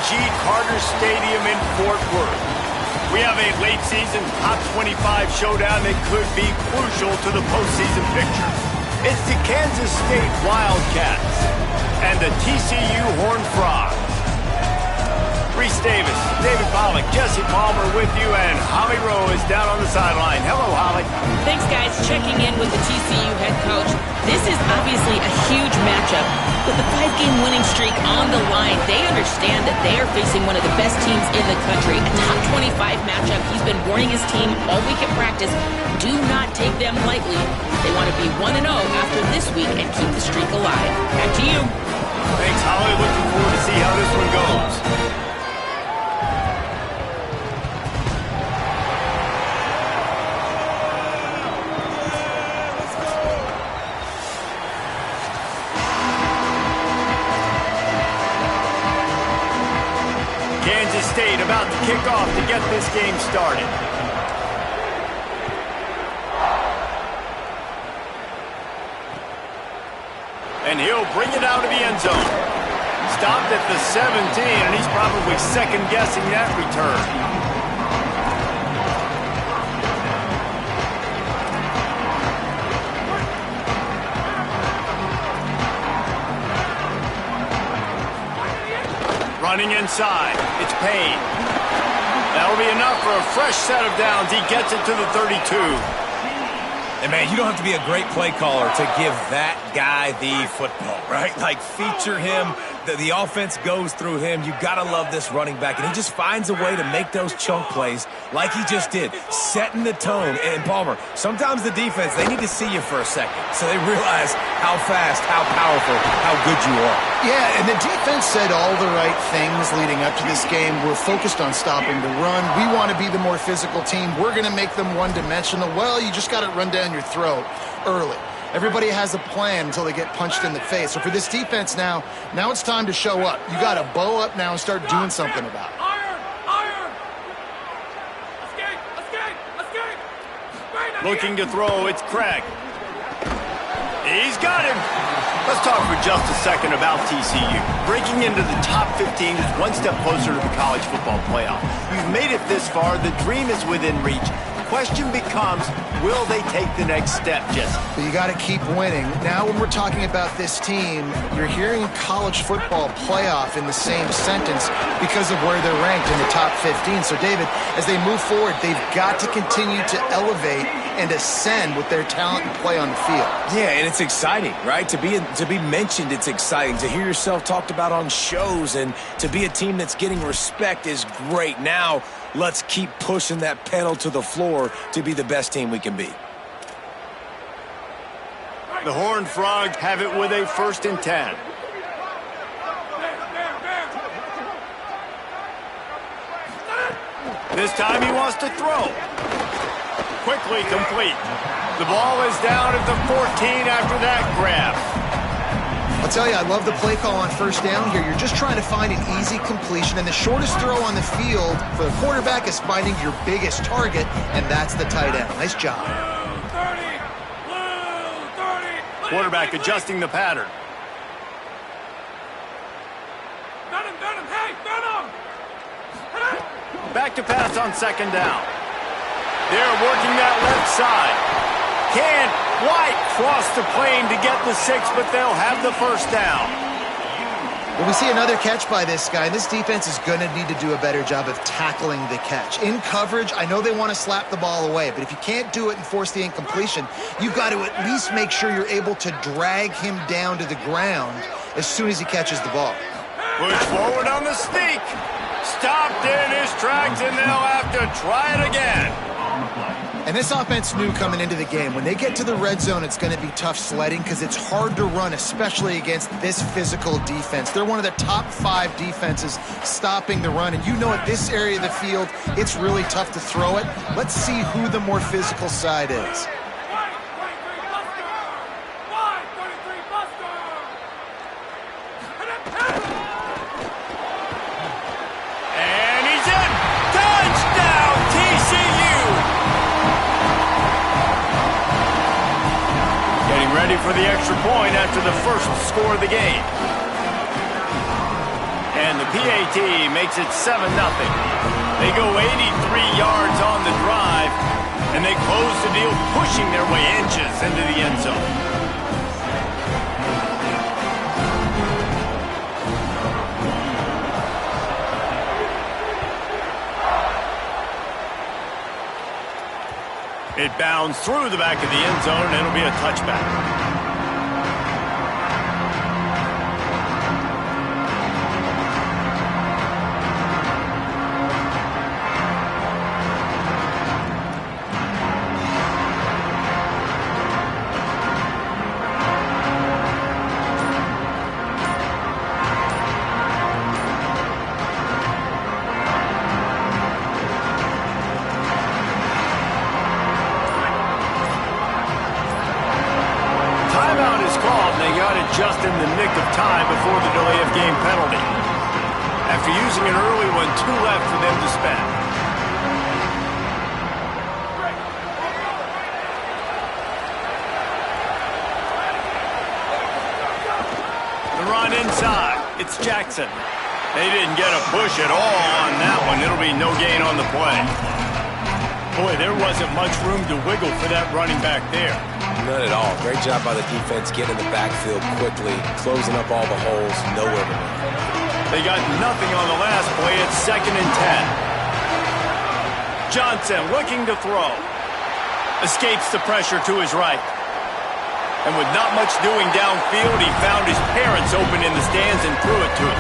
G. Carter Stadium in Fort Worth. We have a late-season top 25 showdown that could be crucial to the postseason picture. It's the Kansas State Wildcats and the TCU Horned Frogs. Reese Davis, David Pollack, Jesse Palmer with you, and Holly Rowe is down on the sideline. Hello, Holly. Thanks, guys. Checking in with the TCU head coach. This is obviously a huge matchup. With the 5-game winning streak on the line, they understand that they are facing one of the best teams in the country. A top 25 matchup. He's been warning his team all week at practice. Do not take them lightly. They want to be 1-0 after this week and keep the streak alive. Back to you. Thanks, Holly. Looking forward to see how this one goes. Kansas State about to kick off to get this game started. And he'll bring it out of the end zone. Stopped at the 17, and he's probably second-guessing that return. Running inside. It's Payne. That'll be enough for a fresh set of downs. He gets it to the 32. And, man, you don't have to be a great play caller to give that guy the football, right? Like, feature him. The offense goes through him. You got to love this running back. And he just finds a way to make those chunk plays like he just did, setting the tone. And, Palmer, sometimes the defense, they need to see you for a second so they realize how fast, how powerful, how good you are. Yeah, and the defense said all the right things leading up to this game. We're focused on stopping the run. We want to be the more physical team. We're going to make them one-dimensional. Well, you just got to run down your throat early. Everybody has a plan until they get punched in the face. So for this defense now it's time to show up. You got to bow up now and start doing something about it. Iron! Escape! Looking to throw, it's Craig. He's got him. Let's talk for just a second about TCU. Breaking into the top 15 is one step closer to the college football playoff. You've made it this far. The dream is within reach. Question becomes, will they take the next step, Jesse? But you got to keep winning. Now when we're talking about this team, you're hearing college football playoff in the same sentence because of where they're ranked in the top 15. So, David, as they move forward, they've got to continue to elevate and ascend with their talent and play on the field. Yeah, and it's exciting, right? To be mentioned, it's exciting. To hear yourself talked about on shows and to be a team that's getting respect is great. Now, let's keep pushing that pedal to the floor to be the best team we can be. The Horned Frogs have it with a 1st and 10. This time he wants to throw. Quickly complete. The ball is down at the 14 after that grab. I'll tell you, I love the play call on 1st down here. You're just trying to find an easy completion, and the shortest throw on the field for the quarterback is finding your biggest target, and that's the tight end. Nice job. Quarterback adjusting the pattern. Back to pass on 2nd down. They're working that left side. Can White cross the plane to get the 6, but they'll have the 1st down. Well, we see another catch by this guy. This defense is going to need to do a better job of tackling the catch. In coverage, I know they want to slap the ball away, but if you can't do it and force the incompletion, you've got to at least make sure you're able to drag him down to the ground as soon as he catches the ball. Push forward on the sneak. Stopped in his tracks, and they'll have to try it again. And this offense knew coming into the game, when they get to the red zone, it's going to be tough sledding because it's hard to run, especially against this physical defense. They're one of the top 5 defenses stopping the run. And you know at this area of the field, it's really tough to throw it. Let's see who the more physical side is. For the extra point after the first score of the game. And the PAT makes it 7-0. They go 83 yards on the drive, and they close the deal, pushing their way inches into the end zone. It bounds through the back of the end zone, and it'll be a touchback. Just in the nick of time before the delay of game penalty. After using an early one, 2 left for them to spend. The run inside. It's Jackson. They didn't get a push at all on that one. It'll be no gain on the play. Boy, there wasn't much room to wiggle for that running back there. None at all. Great job by the defense getting in the backfield quickly, closing up all the holes, nowhere to run. They got nothing on the last play. It's 2nd and 10. Johnson looking to throw. Escapes the pressure to his right. And with not much doing downfield, he found his parents open in the stands and threw it to him.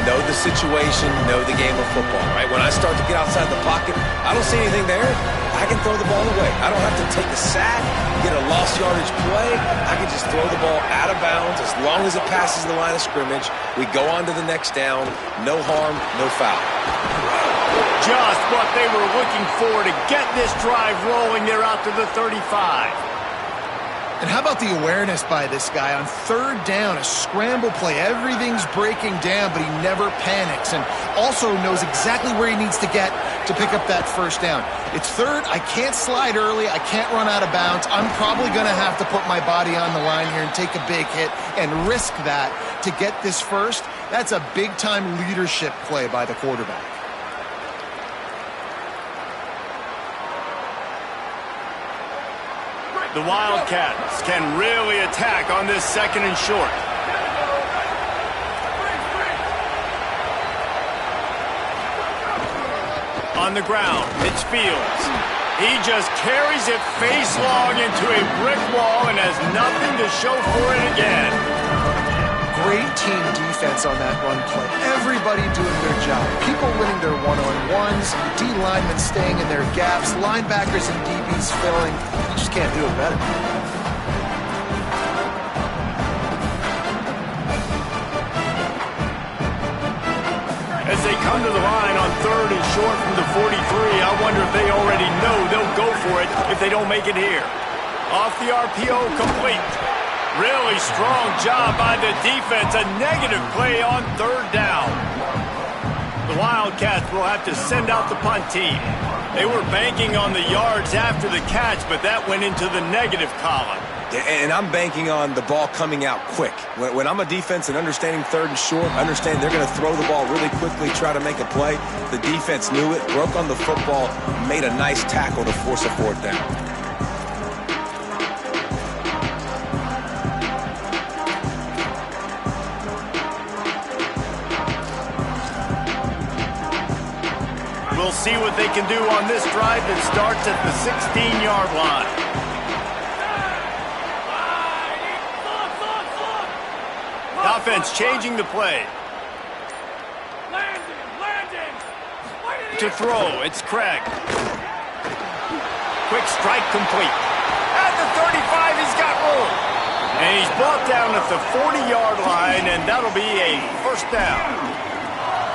Know the situation, know the game of football, right? When I start to get outside the pocket, I don't see anything there. I can throw the ball away. I don't have to take a sack, get a lost yardage play. I can just throw the ball out of bounds as long as it passes the line of scrimmage. We go on to the next down. No harm, no foul. Just what they were looking for to get this drive rolling. They're out to the 35. And how about the awareness by this guy on 3rd down, a scramble play. Everything's breaking down, but he never panics and also knows exactly where he needs to get to pick up that 1st down. It's 3rd. I can't slide early. I can't run out of bounds. I'm probably going to have to put my body on the line here and take a big hit and risk that to get this 1st. That's a big-time leadership play by the quarterback. The Wildcats can really attack on this 2nd and short. On the ground, it's Fields. He just carries it face long into a brick wall and has nothing to show for it again. Great team defense on that run play. Everybody doing their job. People winning their one-on-ones, D linemen staying in their gaps, linebackers and DBs filling. You just can't do it better. As they come to the line on 3rd and short from the 43, I wonder if they already know they'll go for it if they don't make it here. Off the RPO, complete. Really strong job by the defense. A negative play on 3rd down. The Wildcats will have to send out the punt team. They were banking on the yards after the catch, but that went into the negative column. And I'm banking on the ball coming out quick. When I'm a defense and understanding 3rd and short, understand they're going to throw the ball really quickly, try to make a play. The defense knew it, broke on the football, made a nice tackle to force a 4th down. We'll see what they can do on this drive that starts at the 16-yard line. Offense changing the play. To throw, it's Craig. Quick strike complete. At the 35, he's got room. And he's brought down at the 40-yard line, and that'll be a 1st down.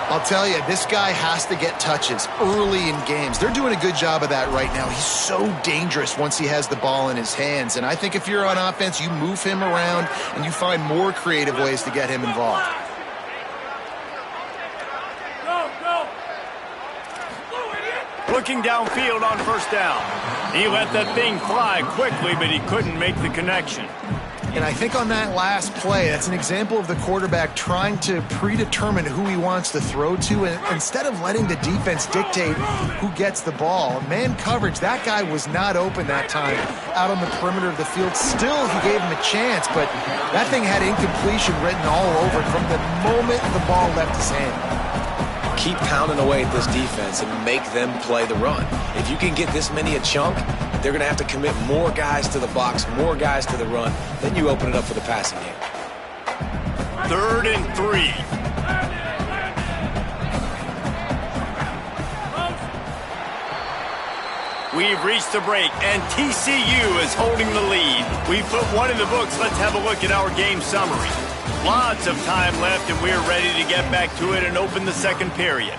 I'll tell you, this guy has to get touches early in games. They're doing a good job of that right now. He's so dangerous once he has the ball in his hands. And I think if you're on offense, you move him around and you find more creative ways to get him involved. Looking downfield on 1st down. He let that thing fly quickly, but he couldn't make the connection. And I think on that last play, that's an example of the quarterback trying to predetermine who he wants to throw to, and instead of letting the defense dictate who gets the ball. Man coverage, that guy was not open that time out on the perimeter of the field. Still, he gave him a chance, but that thing had incompletion written all over it from the moment the ball left his hand. Keep pounding away at this defense and make them play the run. If you can get this many a chunk, they're going to have to commit more guys to the box, more guys to the run. Then you open it up for the passing game. 3rd and 3. We've reached the break, and TCU is holding the lead. We've put one in the books. Let's have a look at our game summary. Lots of time left, and we're ready to get back to it and open the second period.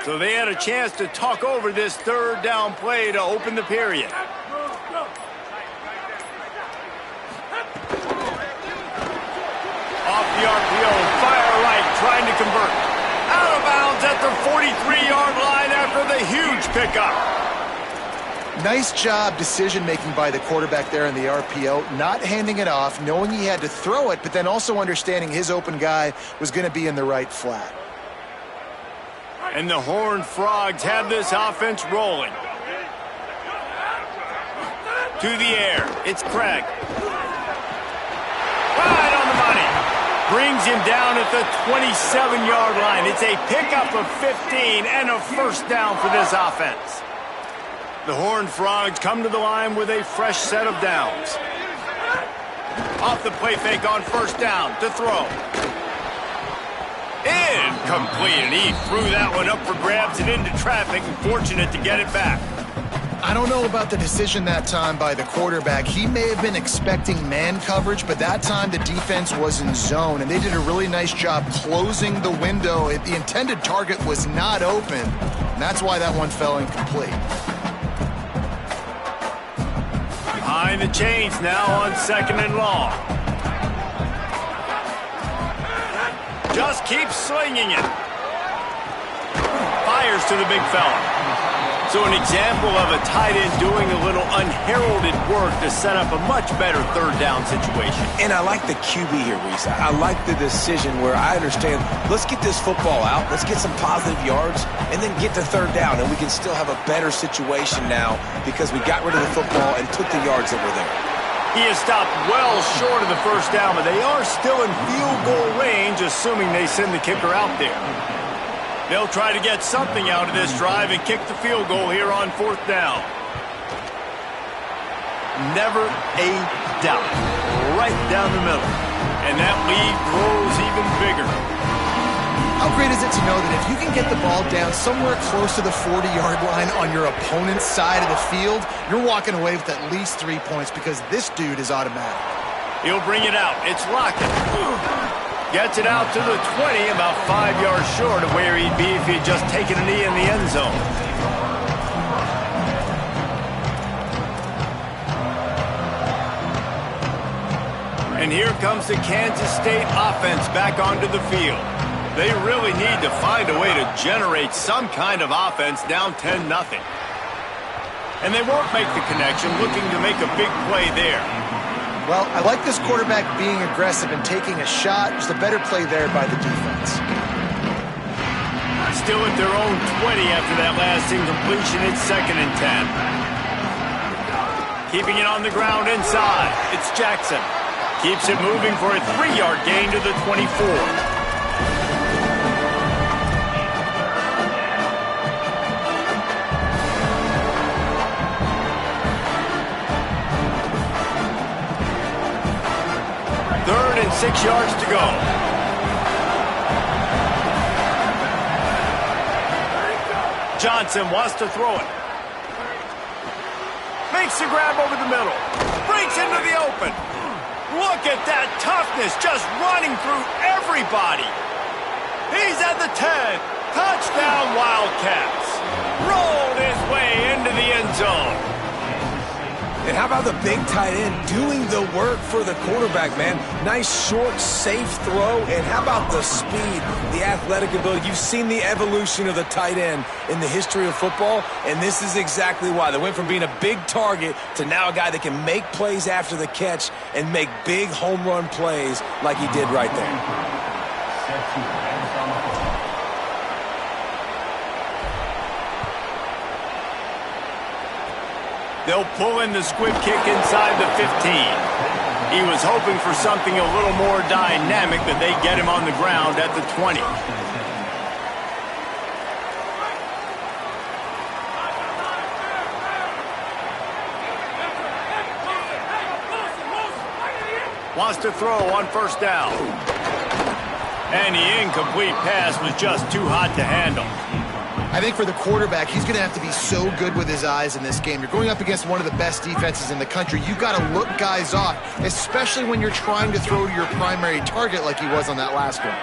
So they had a chance to talk over this 3rd down play to open the period. Off the RPO, fire right, trying to convert. Out of bounds at the 43-yard line after the huge pickup. Nice job decision-making by the quarterback there in the RPO, not handing it off, knowing he had to throw it, but then also understanding his open guy was going to be in the right flat. And the Horned Frogs have this offense rolling. To the air, it's Craig. Right on the money. Brings him down at the 27-yard line. It's a pickup of 15 and a first down for this offense. The Horned Frogs come to the line with a fresh set of downs. Off the play fake on first down to throw. Incomplete, and he threw that one up for grabs and into traffic, and fortunate to get it back. I don't know about the decision that time by the quarterback. He may have been expecting man coverage, but that time the defense was in zone, and they did a really nice job closing the window. The intended target was not open, and that's why that one fell incomplete. Behind the chains now on 2nd and long. Just keeps slinging it. Fires to the big fella. So an example of a tight end doing a little unheralded work to set up a much better 3rd down situation. And I like the QB here, Reese. I like the decision where I understand, let's get this football out, let's get some positive yards, and then get to 3rd down, and we can still have a better situation now because we got rid of the football and took the yards that were there. He is stopped well short of the first down, but they are still in field goal range, assuming they send the kicker out there. They'll try to get something out of this drive and kick the field goal here on 4th down. Never a doubt. Right down the middle. And that lead grows even bigger. How great is it to know that if you can get the ball down somewhere close to the 40-yard line on your opponent's side of the field, you're walking away with at least 3 points because this dude is automatic. He'll bring it out. It's Lockett. Gets it out to the 20, about 5 yards short of where he'd be if he had just taken a knee in the end zone. And here comes the Kansas State offense back onto the field. They really need to find a way to generate some kind of offense down 10-0. And they won't make the connection, looking to make a big play there. Well, I like this quarterback being aggressive and taking a shot. Just a better play there by the defense. Still at their own 20 after that last incompletion. It's 2nd and 10. Keeping it on the ground inside. It's Jackson. Keeps it moving for a 3-yard gain to the 24. Third and 6 yards to go. Johnson wants to throw it. Makes the grab over the middle. Breaks into the open. Look at that toughness, just running through everybody. He's at the 10. Touchdown, Wildcats. Rolled his way into the end zone. And how about the big tight end doing the work for the quarterback, man? Nice, short, safe throw. And how about the speed, the athletic ability? You've seen the evolution of the tight end in the history of football, and this is exactly why. They went from being a big target to now a guy that can make plays after the catch and make big home run plays like he did right there. They'll pull in the squib kick inside the 15. He was hoping for something a little more dynamic, but they get him on the ground at the 20. Wants to throw on first down. And the incomplete pass was just too hot to handle. I think for the quarterback, he's going to have to be so good with his eyes in this game. You're going up against one of the best defenses in the country. You've got to look guys off, especially when you're trying to throw to your primary target like he was on that last one.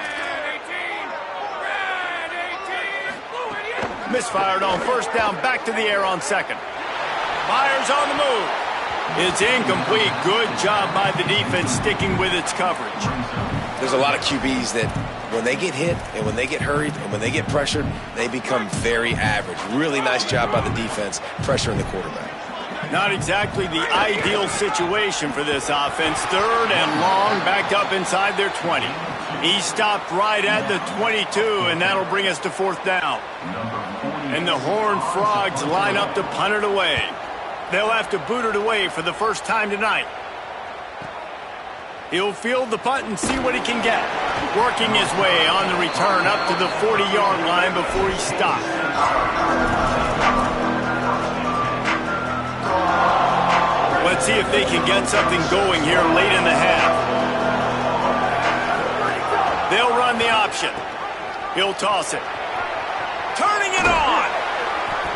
Misfired on first down, back to the air on second. Myers on the move. It's incomplete. Good job by the defense sticking with its coverage. There's a lot of QBs that when they get hit and when they get hurried and when they get pressured, they become very average. Really nice job by the defense pressuring the quarterback. Not exactly the ideal situation for this offense. Third and long, backed up inside their 20. He stopped right at the 22, and that'll bring us to fourth down. And the Horned Frogs line up to punt it away. They'll have to boot it away for the first time tonight. He'll field the punt and see what he can get. Working his way on the return up to the 40-yard line before he stopped. Let's see if they can get something going here late in the half. They'll run the option. He'll toss it. Turning it on.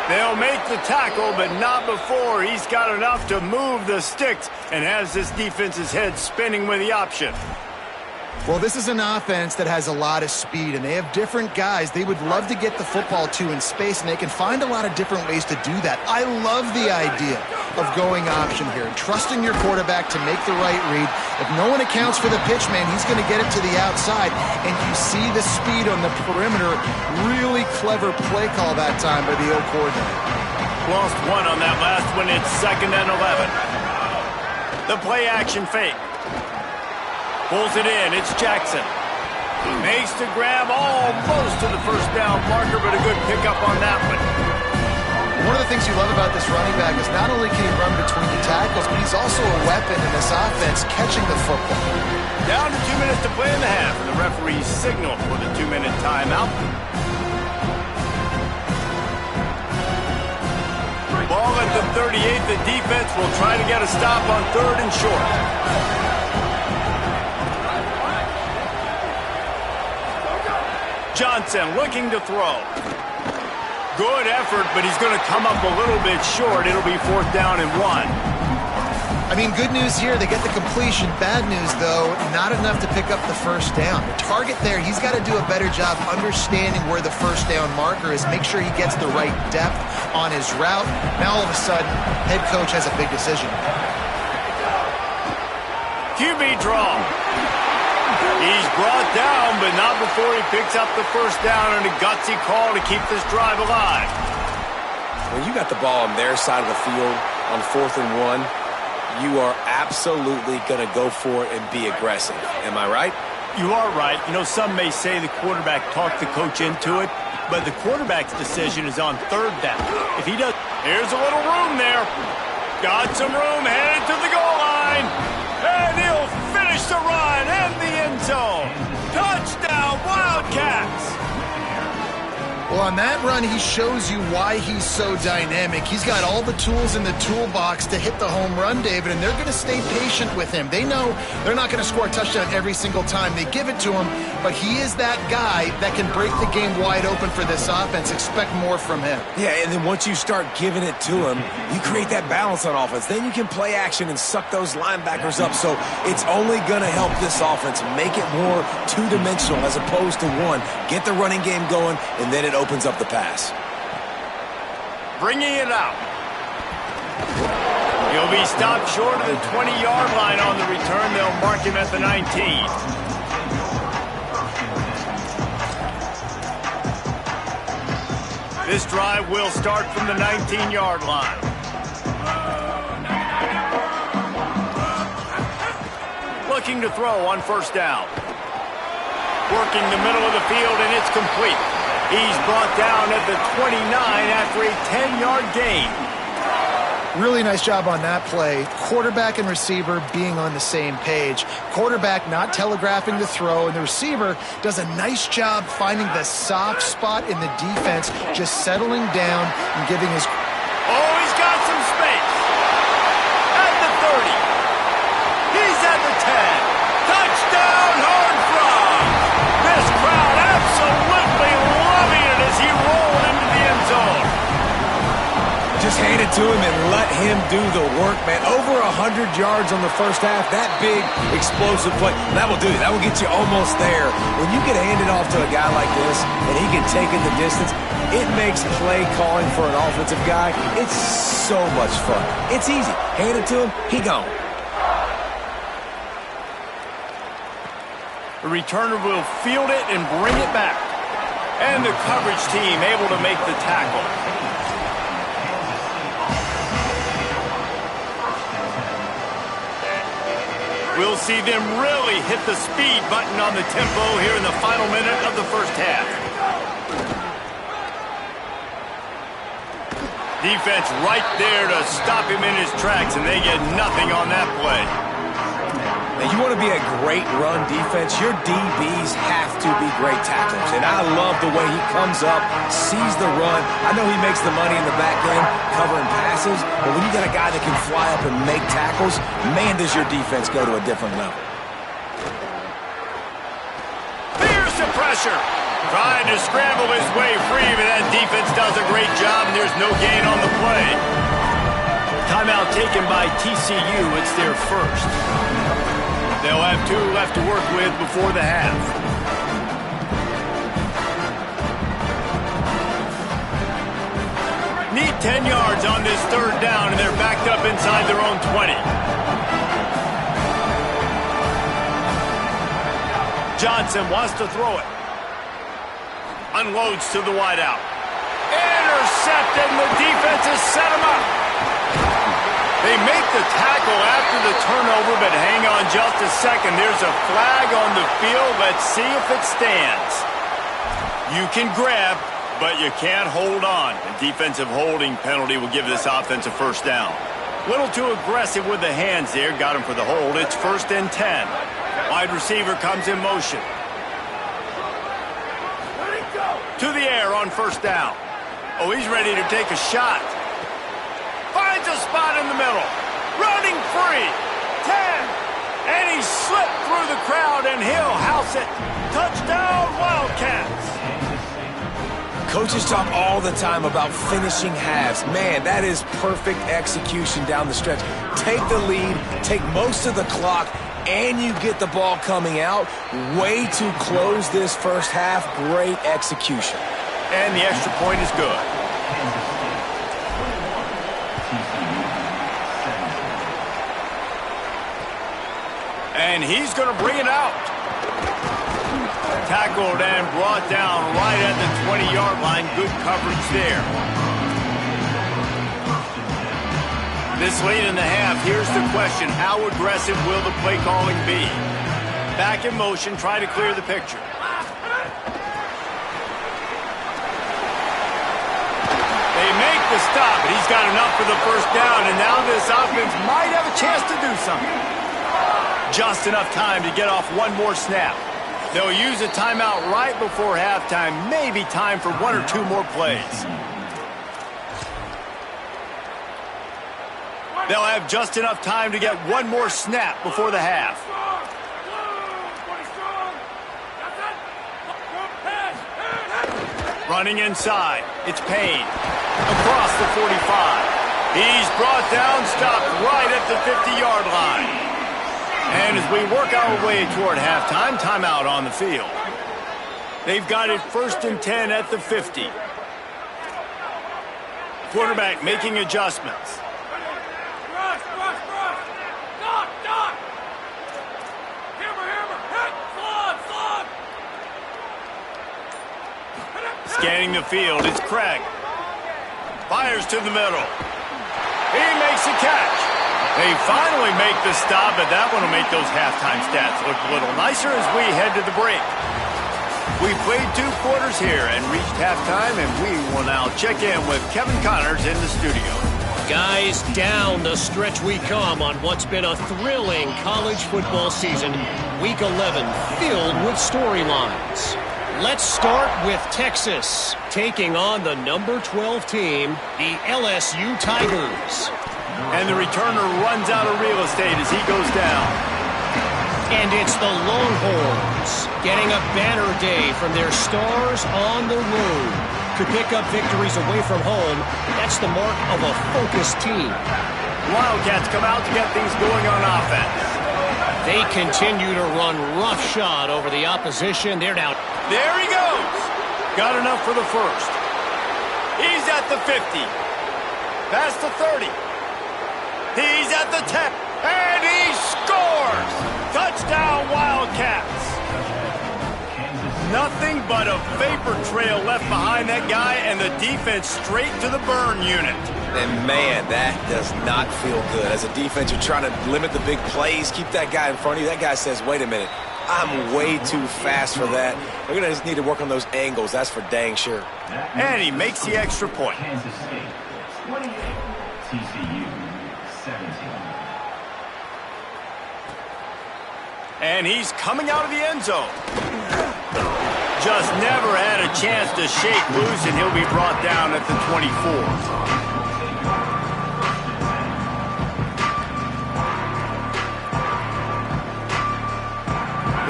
They'll make the tackle, but not before he's got enough to move the sticks and has this defense's head spinning with the option. Well, this is an offense that has a lot of speed, and they have different guys they would love to get the football to in space, and they can find a lot of different ways to do that. I love the idea of going option here and trusting your quarterback to make the right read. If no one accounts for the pitch, man, he's going to get it to the outside, and you see the speed on the perimeter. Really clever play call that time by the O coordinator. Lost one on that last one. It's 2nd and 11. The play action fake. Pulls it in. It's Jackson. Makes the grab almost to the first down marker, but a good pickup on that one. One of the things you love about this running back is not only can he run between the tackles, but he's also a weapon in this offense catching the football. Down to 2 minutes to play in the half, and the referee signaled for the 2-minute timeout. Ball at the 38. The defense will try to get a stop on 3rd and short. Johnson looking to throw. Good effort, but he's going to come up a little bit short. It'll be 4th down and 1. I mean, good news here, they get the completion. Bad news, though, not enough to pick up the first down. The target there, he's got to do a better job understanding where the first down marker is, make sure he gets the right depth on his route. Now, all of a sudden, head coach has a big decision. QB draw. He's brought down, but not before he picks up the first down and a gutsy call to keep this drive alive. When you got the ball on their side of the field on 4th and 1, you are absolutely going to go for it and be aggressive. Am I right? You are right. You know, some may say the quarterback talked the coach into it, but the quarterback's decision is on 3rd down. If he does, here's a little room there. Got some room, headed to the goal line. And he'll finish the run and the end zone. Touchdown, Wildcats! Well, on that run, he shows you why he's so dynamic. He's got all the tools in the toolbox to hit the home run, David, and they're going to stay patient with him. They know they're not going to score a touchdown every single time they give it to him, but he is that guy that can break the game wide open for this offense. Expect more from him. Yeah, and then once you start giving it to him, you create that balance on offense. Then you can play action and suck those linebackers up. So it's only going to help this offense make it more two-dimensional as opposed to one. Get the running game going, and then it opens up the pass. Bringing it out. He'll be stopped short of the 20-yard line on the return. They'll mark him at the 19. This drive will start from the 19-yard line. Looking to throw on first down. Working the middle of the field, and it's complete. He's brought down at the 29 after a 10-yard gain. Really nice job on that play. Quarterback and receiver being on the same page. Quarterback not telegraphing the throw, and the receiver does a nice job finding the soft spot in the defense, just settling down and giving his... Oh, he's got some space. At the 30. He's at the 10. Touchdown, Horned Frogs. This crowd absolutely loving it as he rolled into the end zone. Just hand it to him and let him do the work, man. Over 100 yards on the first half. That big, explosive play, that will do you. That will get you almost there. When you get handed off to a guy like this and he can take in the distance, it makes play calling for an offensive guy, it's so much fun. It's easy. Hand it to him, he gone. The returner will field it and bring it back. And the coverage team able to make the tackle. We'll see them really hit the speed button on the tempo here in the final minute of the first half. Defense right there to stop him in his tracks, and they get nothing on that play. Now, you want to be a great run defense, your DBs have to be great tacklers. And I love the way he comes up, sees the run. I know he makes the money in the back end covering passes, but when you got a guy that can fly up and make tackles, man, does your defense go to a different level. Here's the pressure. Trying to scramble his way free, but that defense does a great job, and there's no gain on the play. Timeout taken by TCU. It's their first. They'll have 2 left to work with before the half. Need 10 yards on this third down, and they're backed up inside their own 20. Johnson wants to throw it. Unloads to the wideout. Intercepted, and the defense has set him up. They make the tackle after the turnover, but hang on just a second. There's a flag on the field. Let's see if it stands. You can grab, but you can't hold on. A defensive holding penalty will give this offense a first down. A little too aggressive with the hands there. Got him for the hold. It's 1st and 10. Wide receiver comes in motion. To the air on first down. Oh, he's ready to take a shot. Finds a spot in the middle. Running free. 10. And he slipped through the crowd, and he'll house it. Touchdown, Wildcats. Coaches talk all the time about finishing halves. Man, that is perfect execution down the stretch. Take the lead, take most of the clock, and you get the ball coming out. Way to close this first half. Great execution. And the extra point is good. And he's going to bring it out. Tackled and brought down right at the 20-yard line. Good coverage there. This late in the half, here's the question. How aggressive will the play calling be? Back in motion, try to clear the picture. They make the stop, but he's got enough for the first down, and now this offense might have a chance to do something. Just enough time to get off one more snap. They'll use a timeout right before halftime. Maybe time for 1 or 2 more plays. They'll have just enough time to get one more snap before the half. Running inside. It's Payne. Across the 45. He's brought down, stopped right at the 50-yard line. And as we work our way toward halftime, timeout on the field. They've got it 1st and 10 at the 50. Quarterback making adjustments. Scanning the field, it's Craig. Fires to the middle. He makes a catch. They finally make the stop, but that one will make those halftime stats look a little nicer as we head to the break. We played 2 quarters here and reached halftime, and we will now check in with Kevin Connors in the studio. Guys, down the stretch we come on what's been a thrilling college football season. Week 11 filled with storylines. Let's start with Texas, taking on the number 12 team, the LSU Tigers. And the returner runs out of real estate as he goes down. And it's the Longhorns, getting a banner day from their stars on the road. To pick up victories away from home, that's the mark of a focused team. Wildcats come out to get things going on offense. They continue to run roughshod over the opposition. They're down. There he goes. Got enough for the first. He's at the 50. Past the 30. He's at the 10. And he scores! Touchdown, Wildcats. Nothing but a vapor trail left behind that guy, and the defense straight to the burn unit. And, man, that does not feel good. As a defense, you're trying to limit the big plays, keep that guy in front of you. That guy says, wait a minute, I'm way too fast for that. We're going to just need to work on those angles. That's for dang sure. And he makes the extra point. Kansas State, 28, TCU, 17. And he's coming out of the end zone. Just never had a chance to shake loose, and he'll be brought down at the 24.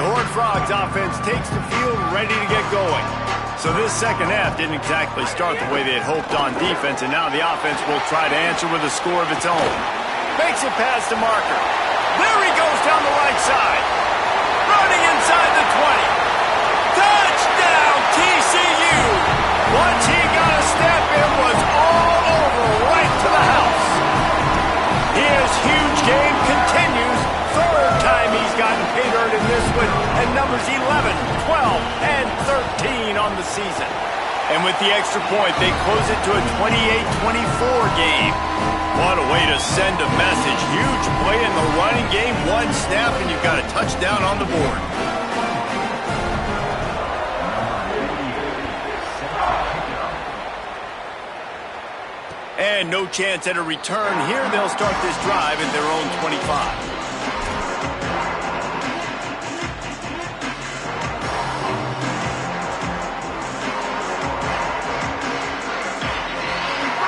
The Horned Frogs offense takes the field ready to get going. So this second half didn't exactly start the way they had hoped on defense, and now the offense will try to answer with a score of its own. Makes it past the marker. There he goes down the right side. Running inside the 20. Touchdown, TCU! Once he got a step in, was all over right to the house. His huge game continues. Third time he's gotten pay dirt in this one, and numbers 11, 12, and 13 on the season. And with the extra point, they close it to a 28-24 game. What a way to send a message. Huge play in the running game, one snap, and you've got a touchdown on the board. And no chance at a return here. They'll start this drive at their own 25.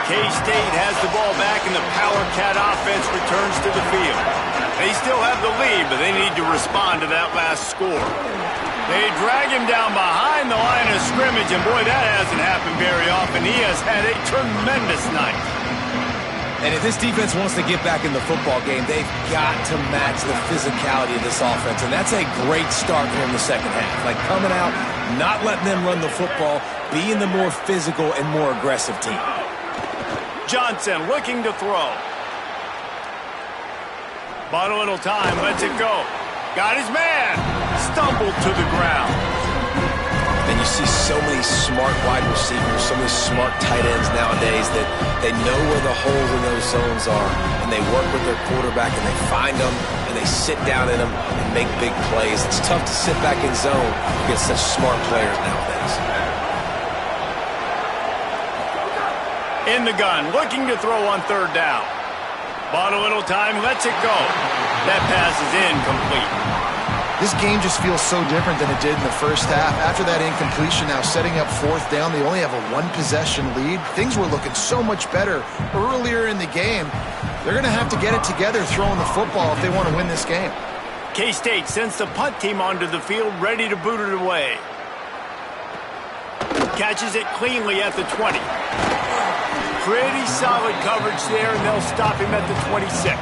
K-State has the ball back, and the Power Cat offense returns to the field. They still have the lead, but they need to respond to that last score. They drag him down behind the line of scrimmage, and boy, that hasn't happened very often. He has had a tremendous night. And if this defense wants to get back in the football game, they've got to match the physicality of this offense, and that's a great start here in the second half. Like coming out, not letting them run the football, being the more physical and more aggressive team. Johnson looking to throw. Bought a little time, lets it go. Got his man. Stumbled to the ground. And you see so many smart wide receivers, so many smart tight ends nowadays that they know where the holes in those zones are, and they work with their quarterback, and they find them, and they sit down in them and make big plays. It's tough to sit back in zone against such smart players nowadays. In the gun, looking to throw on third down. Bought a little time, lets it go. That pass is incomplete. This game just feels so different than it did in the first half. After that incompletion, now setting up fourth down, they only have a one-possession lead. Things were looking so much better earlier in the game. They're going to have to get it together throwing the football if they want to win this game. K-State sends the punt team onto the field, ready to boot it away. Catches it cleanly at the 20. Pretty solid coverage there, and they'll stop him at the 26.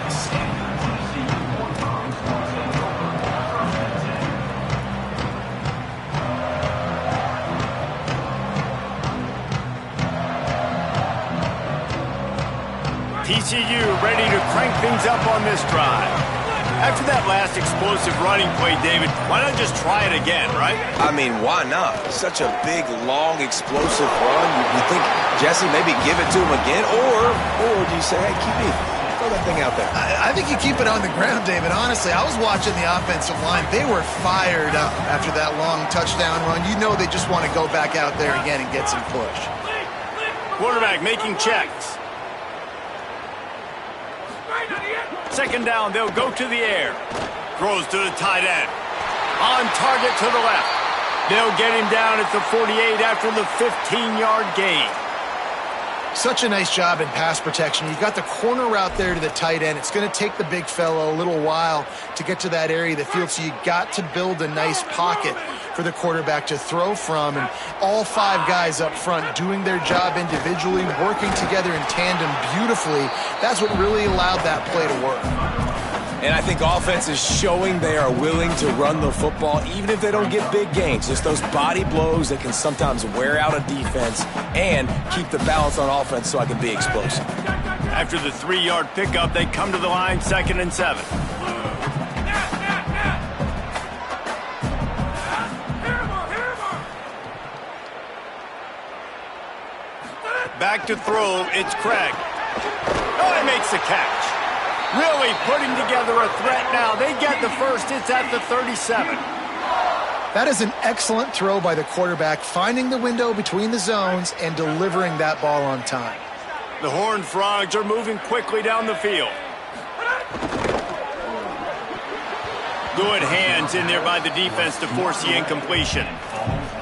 TCU ready to crank things up on this drive. After that last explosive running play, David, why not just try it again, right? I mean, why not? Such a big, long, explosive run. You think, Jesse, maybe give it to him again? Or do you say, hey, QB, throw that thing out there? I think you keep it on the ground, David. Honestly, I was watching the offensive line. They were fired up after that long touchdown run. You know they just want to go back out there again and get some push. Quarterback making checks. Second down, they'll go to the air. Throws to the tight end. On target to the left. They'll get him down at the 48 after the 15-yard gain. Such a nice job in pass protection. You got the corner route there to the tight end. It's going to take the big fellow a little while to get to that area of the field, so you got to build a nice pocket for the quarterback to throw from. And all 5 guys up front doing their job individually, working together in tandem beautifully. That's what really allowed that play to work. And I think offense is showing they are willing to run the football, even if they don't get big gains. Just those body blows that can sometimes wear out a defense and keep the balance on offense so I can be explosive. After the 3-yard pickup, they come to the line, 2nd and 7. Back to throw, it's Craig. Oh, he makes the catch. Really putting together a threat now. They get the first. It's at the 37. That is an excellent throw by the quarterback, finding the window between the zones and delivering that ball on time. The Horned Frogs are moving quickly down the field. Good hands in there by the defense to force the incompletion.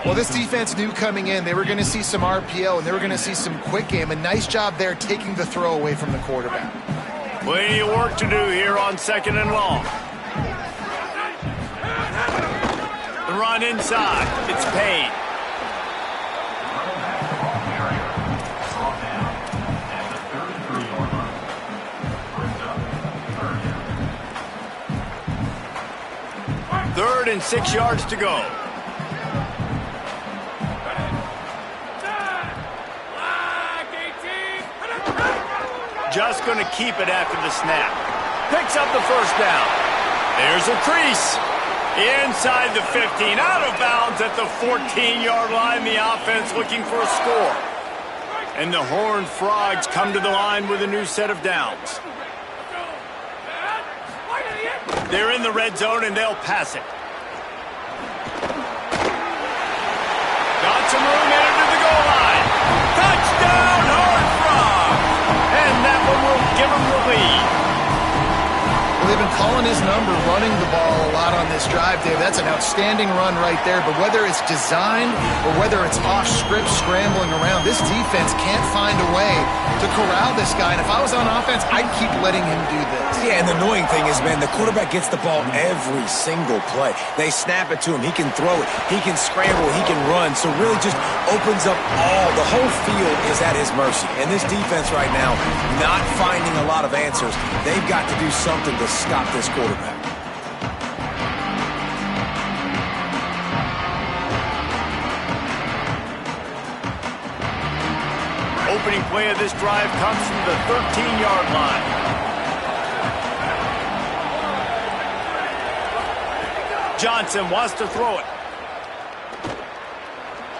Well, this defense knew coming in they were going to see some RPO and they were going to see some quick game. A nice job there taking the throw away from the quarterback. Plenty of work to do here on 2nd and long. The run inside. It's Payne. Third and 6 yards to go. Just going to keep it after the snap. Picks up the first down. There's a crease. Inside the 15. Out of bounds at the 14-yard line. The offense looking for a score. And the Horned Frogs come to the line with a new set of downs. They're in the red zone and they'll pass it. Got some room headed to the goal line. Touchdown, Horned Frogs! And that one will give them the lead. Well, they've been calling his number, running the ball a lot on this drive, Dave. That's an outstanding run right there. But whether it's designed or whether it's off script scrambling around, this defense can't find a way to corral this guy. And if I was on offense, I'd keep letting him do this. Yeah, and the annoying thing is, man, the quarterback gets the ball every single play. They snap it to him. He can throw it. He can scramble. He can run. So really just opens up the whole field is at his mercy. And this defense right now, not finding a lot of answers. They've got to do something to stop this quarterback. Opening play of this drive comes from the 13-yard line. Johnson wants to throw it.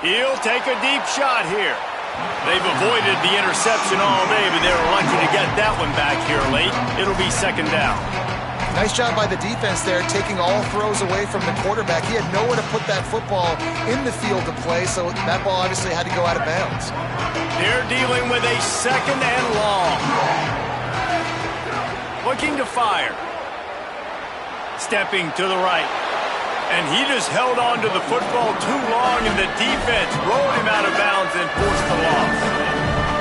He'll take a deep shot here. They've avoided the interception all day, but they were lucky to get that one back here late. It'll be 2nd down. Nice job by the defense there, taking all throws away from the quarterback. He had nowhere to put that football in the field to play, so that ball obviously had to go out of bounds. They're dealing with a 2nd and long. Looking to fire. Stepping to the right. And he just held on to the football too long, and the defense rolled him out of bounds and forced the loss.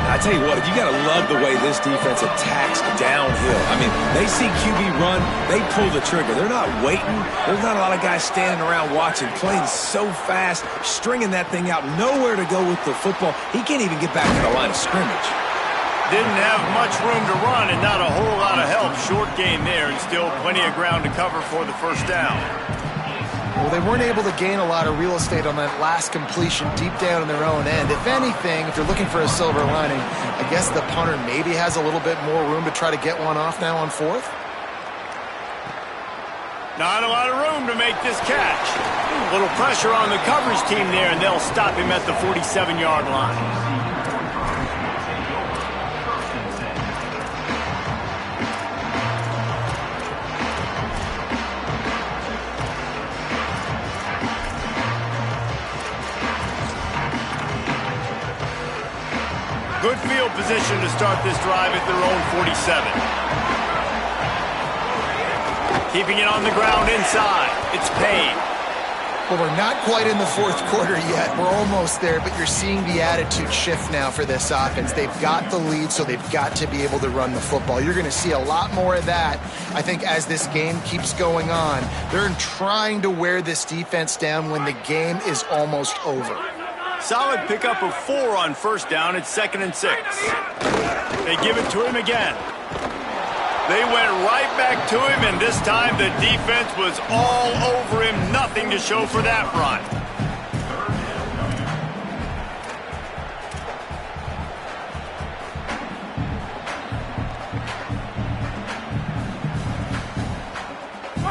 I tell you what, you got to love the way this defense attacks downhill. I mean, they see QB run, they pull the trigger. They're not waiting. There's not a lot of guys standing around watching, playing so fast, stringing that thing out, nowhere to go with the football. He can't even get back to the line of scrimmage. Didn't have much room to run and not a whole lot of help. Short gain there and still plenty of ground to cover for the first down. Well, they weren't able to gain a lot of real estate on that last completion deep down in their own end. If anything, if you're looking for a silver lining, I guess the punter maybe has a little bit more room to try to get one off now on 4th. Not a lot of room to make this catch. A little pressure on the coverage team there, and they'll stop him at the 47-yard line. Good field position to start this drive at their own 47. Keeping it on the ground inside. It's Payne. Well, we're not quite in the fourth quarter yet. We're almost there, but you're seeing the attitude shift now for this offense. They've got the lead, so they've got to be able to run the football. You're going to see a lot more of that, I think, as this game keeps going on. They're trying to wear this defense down when the game is almost over. Solid pickup of 4 on first down. It's 2nd and 6. They give it to him again. They went right back to him, and this time the defense was all over him. Nothing to show for that run.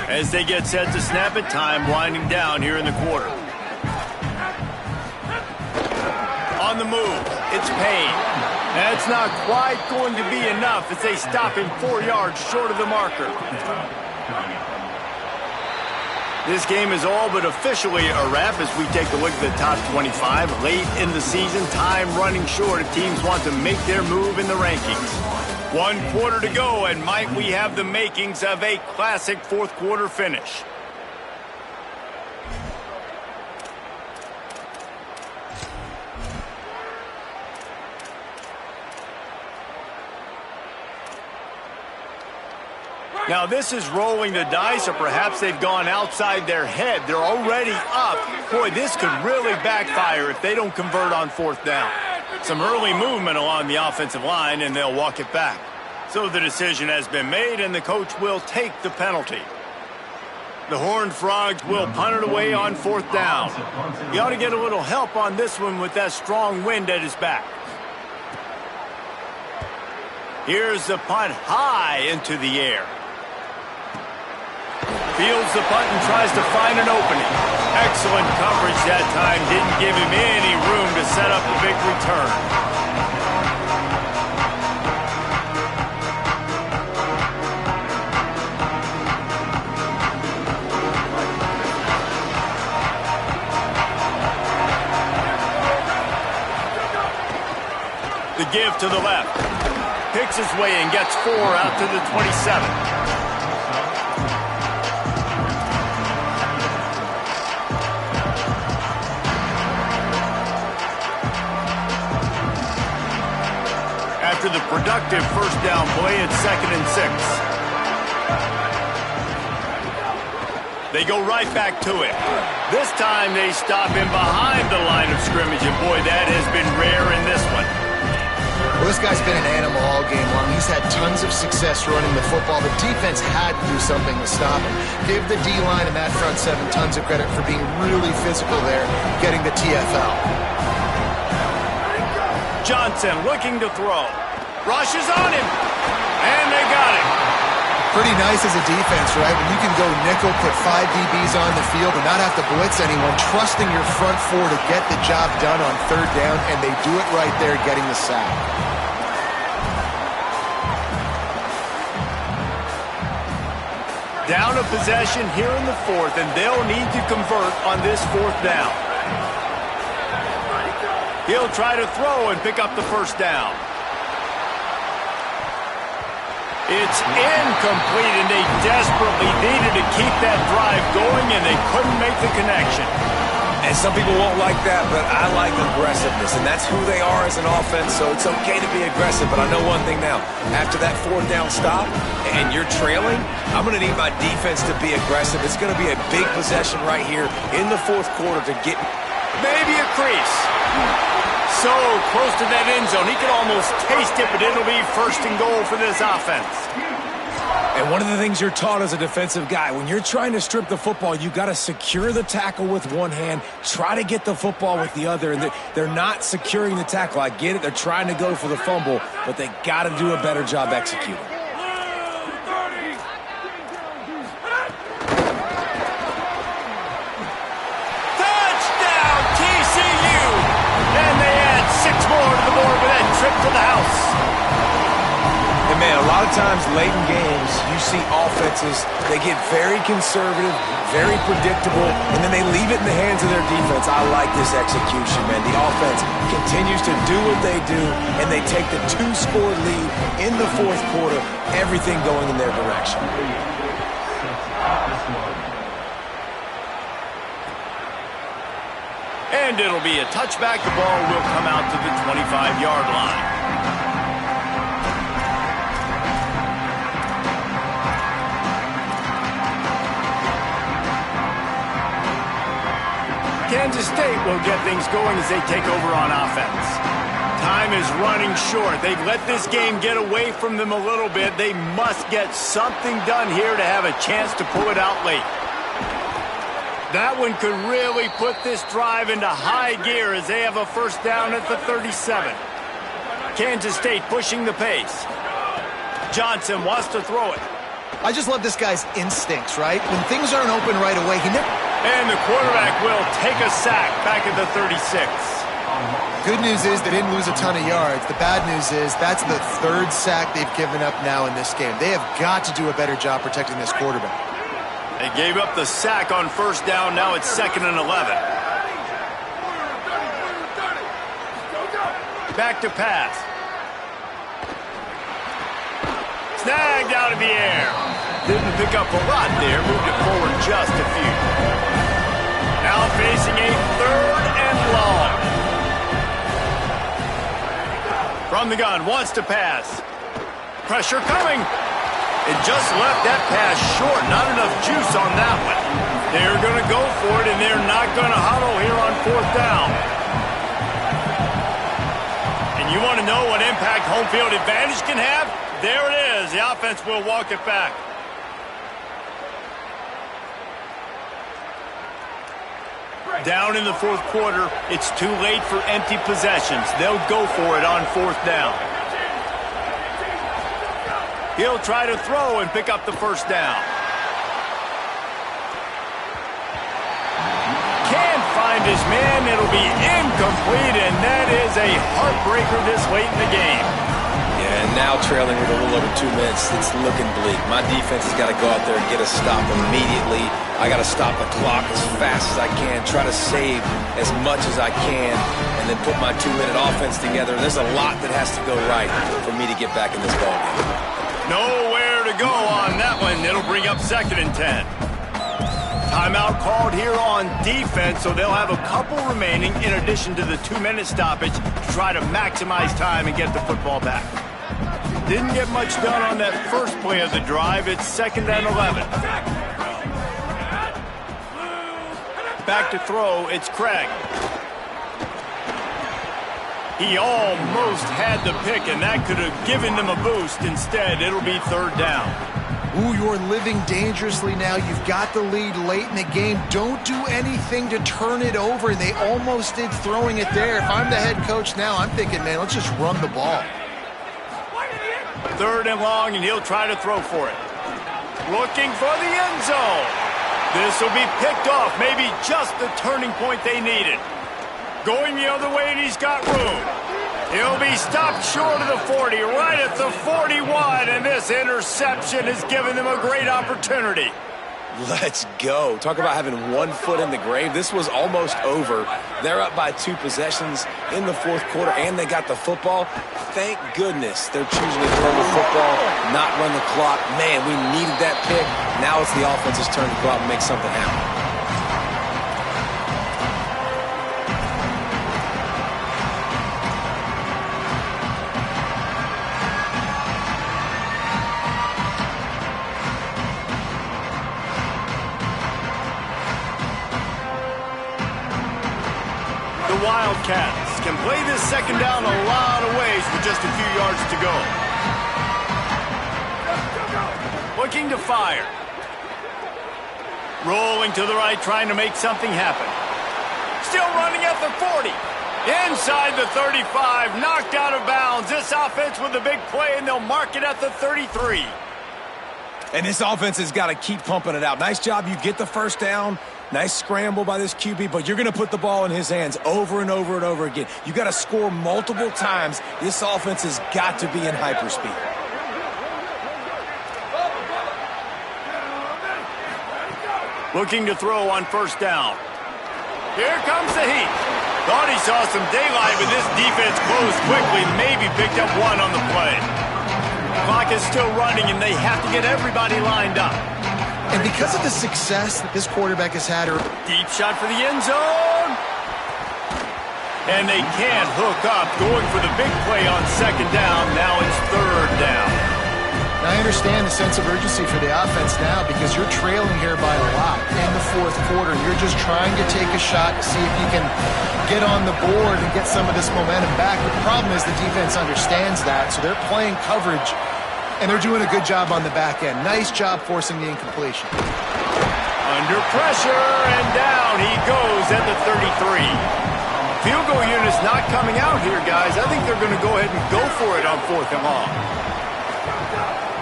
As they get set to snap it, time winding down here in the quarter. On the move, it's Payne. That's not quite going to be enough as they stop him 4 yards short of the marker. This game is all but officially a wrap as we take a look at the top 25. Late in the season, time running short as teams want to make their move in the rankings. 1 quarter to go, and might we have the makings of a classic fourth quarter finish. Now, this is rolling the dice, or perhaps they've gone outside their head. They're already up. Boy, this could really backfire if they don't convert on 4th down. Some early movement along the offensive line, and they'll walk it back. So the decision has been made, and the coach will take the penalty. The Horned Frogs will punt it away on 4th down. He ought to get a little help on this one with that strong wind at his back. Here's the punt high into the air. Fields the punt and tries to find an opening. Excellent coverage that time. Didn't give him any room to set up a big return. The give to the left. Picks his way and gets 4 out to the 27. After the productive first down play, it's 2nd and 6. They go right back to it. This time they stop him behind the line of scrimmage, and boy, that has been rare in this one. Well, this guy's been an animal all game long. He's had tons of success running the football. The defense had to do something to stop him. Give the D-line and that front 7 tons of credit for being really physical there, getting the TFL. Johnson looking to throw. Rushes on him. And they got him. Pretty nice as a defense, right? When you can go nickel, put 5 DBs on the field and not have to blitz anyone, trusting your front 4 to get the job done on 3rd down, and they do it right there, getting the sack. Down a possession here in the 4th, and they'll need to convert on this 4th down. He'll try to throw and pick up the first down. It's incomplete, and they desperately needed to keep that drive going, and they couldn't make the connection. And some people won't like that, but I like aggressiveness, and that's who they are as an offense, so it's okay to be aggressive. But I know one thing now. After that 4th down stop and you're trailing, I'm going to need my defense to be aggressive. It's going to be a big possession right here in the 4th quarter to get maybe a crease. So close to that end zone. He could almost taste it, but it'll be 1st and goal for this offense. And one of the things you're taught as a defensive guy, when you're trying to strip the football, you got to secure the tackle with one hand, try to get the football with the other, and they're not securing the tackle. I get it. They're trying to go for the fumble, but they got to do a better job executing. lot of times late in games, you see offenses, they get very conservative, very predictable, and then they leave it in the hands of their defense. I like this execution, man. The offense continues to do what they do, and they take the 2-score lead in the fourth quarter, everything going in their direction. And it'll be a touchback. The ball will come out to the 25-yard line. Kansas State will get things going as they take over on offense. Time is running short. They've let this game get away from them a little bit. They must get something done here to have a chance to pull it out late. That one could really put this drive into high gear as they have a first down at the 37. Kansas State pushing the pace. Johnson wants to throw it. I just love this guy's instincts, right? When things aren't open right away, he never... And the quarterback will take a sack back at the 36. Good news is they didn't lose a ton of yards. The bad news is that's the third sack they've given up now in this game. They have got to do a better job protecting this quarterback. They gave up the sack on first down. Now it's 2nd and 11. Back to pass. Snagged out of the air. Didn't pick up a lot there. Moved it forward just a few. Now facing a 3rd and long. From the gun, wants to pass. Pressure coming. It just left that pass short. Not enough juice on that one. They're going to go for it, and they're not going to huddle here on 4th down. And you want to know what impact home field advantage can have? There it is. The offense will walk it back. Down in the fourth quarter, it's too late for empty possessions. They'll go for it on 4th down. He'll try to throw and pick up the first down. Can't find his man. It'll be incomplete, and that is a heartbreaker this late in the game. Yeah, and now trailing with a little over 2 minutes, it's looking bleak. My defense has got to go out there and get a stop immediately. I got to stop the clock as fast as I can, try to save as much as I can, and then put my 2-minute offense together. There's a lot that has to go right for me to get back in this ballgame. Nowhere to go on that one. It'll bring up 2nd and 10. Timeout called here on defense, so they'll have a couple remaining in addition to the 2-minute stoppage to try to maximize time and get the football back. Didn't get much done on that first play of the drive. It's 2nd and 11. Back to throw, it's Craig. He almost had the pick, and that could have given them a boost. Instead, it'll be 3rd down. Ooh, you're living dangerously now. You've got the lead late in the game. Don't do anything to turn it over. They almost did throwing it there. If I'm the head coach now, I'm thinking, man, let's just run the ball. 3rd and long, and he'll try to throw for it. Looking for the end zone. This will be picked off. Maybe just the turning point they needed. Going the other way, and he's got room. He'll be stopped short of the 40, right at the 41, and this interception has given them a great opportunity. Let's go. Talk about having 1 foot in the grave. This was almost over. They're up by 2 possessions in the fourth quarter, and they got the football. Thank goodness they're choosing to throw the football, not run the clock. Man, we needed that pick. Now it's the offense's turn to go out and make something happen. The Wildcats can play this 2nd down a lot of ways with just a few yards to go. Looking to fire. Rolling to the right, trying to make something happen. Still running at the 40. Inside the 35, knocked out of bounds. This offense with a big play, and they'll mark it at the 33. And this offense has got to keep pumping it out. Nice job. You get the first down. Nice scramble by this QB, but you're going to put the ball in his hands over and over and over again. You got to score multiple times. This offense has got to be in hyperspeed. Looking to throw on first down. Here comes the heat. Thought he saw some daylight, but this defense closed quickly. Maybe picked up one on the play. Clock is still running, and they have to get everybody lined up. And because of the success that this quarterback has had, Deep shot for the end zone. And they can't hook up. Going for the big play on second down. Now it's third down. I understand the sense of urgency for the offense now because you're trailing here by a lot in the fourth quarter. You're just trying to take a shot to see if you can get on the board and get some of this momentum back. But the problem is the defense understands that, so they're playing coverage, and they're doing a good job on the back end. Nice job forcing the incompletion. Under pressure, and down he goes at the 33. Field goal unit's not coming out here, guys. I think they're going to go ahead and go for it on fourth and long.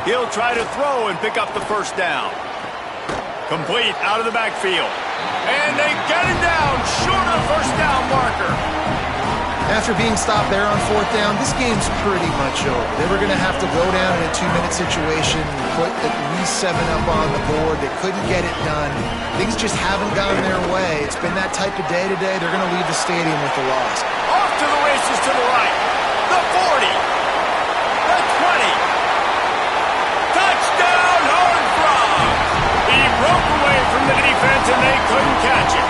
He'll try to throw and pick up the first down. Complete out of the backfield. And they get it down short of the first down marker. After being stopped there on fourth down, this game's pretty much over. They were going to have to go down in a 2-minute situation, put at least 7 up on the board. They couldn't get it done. Things just haven't gone their way. It's been that type of day today. They're going to leave the stadium with the loss. Off to the races to the right. The 40. The 20. Touchdown, Horned Frog! He broke away from the defense and they couldn't catch it.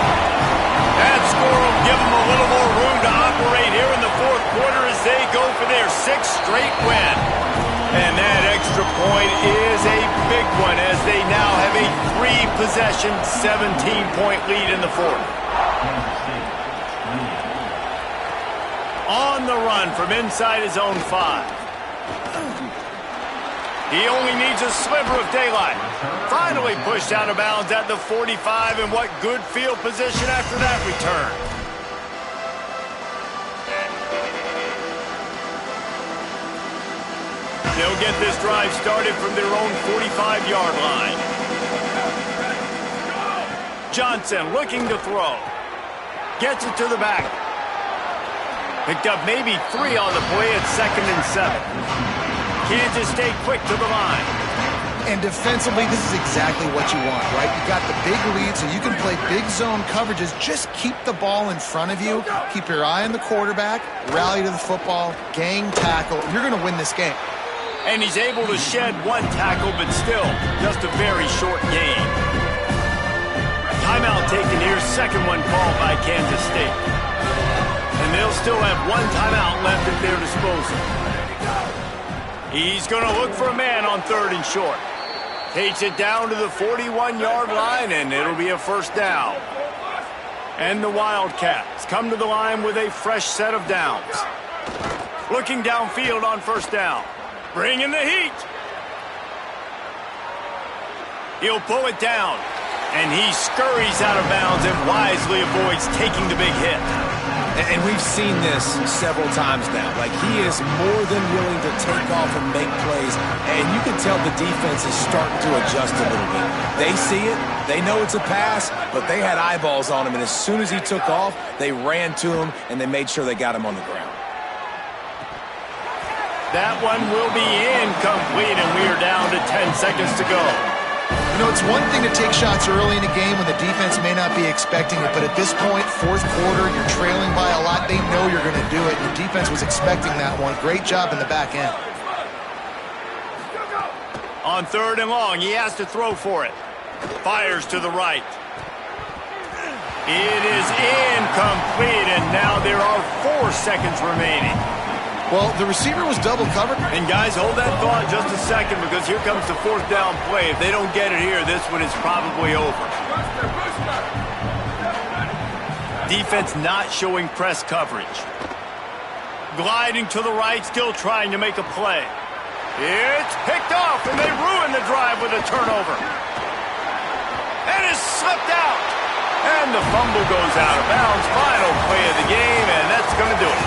That score will give them a little more room to operate here in the fourth quarter as they go for their 6th straight win. And that extra point is a big one as they now have a 3-possession, 17-point lead in the fourth. On the run from inside his own 5. He only needs a sliver of daylight. Finally pushed out of bounds at the 45, and what good field position after that return. They'll get this drive started from their own 45-yard line. Johnson looking to throw. Gets it to the back. Picked up maybe 3 on the play at 2nd and 7. Kansas stay quick to the line. And defensively, this is exactly what you want, right? You got the big lead, so you can play big zone coverages. Just keep the ball in front of you. Keep your eye on the quarterback. Rally to the football. Gang tackle. You're going to win this game. And he's able to shed 1 tackle, but still just a very short gain. Timeout taken here. Second one called by Kansas State. And they'll still have 1 timeout left at their disposal. He's going to look for a man on 3rd and short. Takes it down to the 41-yard line, and it'll be a first down. And the Wildcats come to the line with a fresh set of downs. Looking downfield on first down. Bringing the heat. He'll pull it down, and he scurries out of bounds and wisely avoids taking the big hit. And we've seen this several times now. Like, he is more than willing to take off and make plays. And you can tell the defense is starting to adjust a little bit. They see it. They know it's a pass, but they had eyeballs on him. And as soon as he took off, they ran to him, and they made sure they got him on the ground. That one will be incomplete, and we are down to 10 seconds to go. You know, it's one thing to take shots early in a game when the defense may not be expecting it, but at this point, fourth quarter, you're trailing by a lot. They know you're going to do it, and the defense was expecting that one. Great job in the back end. On 3rd and long, he has to throw for it. Fires to the right. It is incomplete, and now there are 4 seconds remaining. Well, the receiver was double covered. And guys, hold that thought just a second because here comes the 4th down play. If they don't get it here, this one is probably over. Defense not showing press coverage. Gliding to the right, still trying to make a play. It's picked off, and they ruin the drive with a turnover. And it's slipped out. And the fumble goes out of bounds.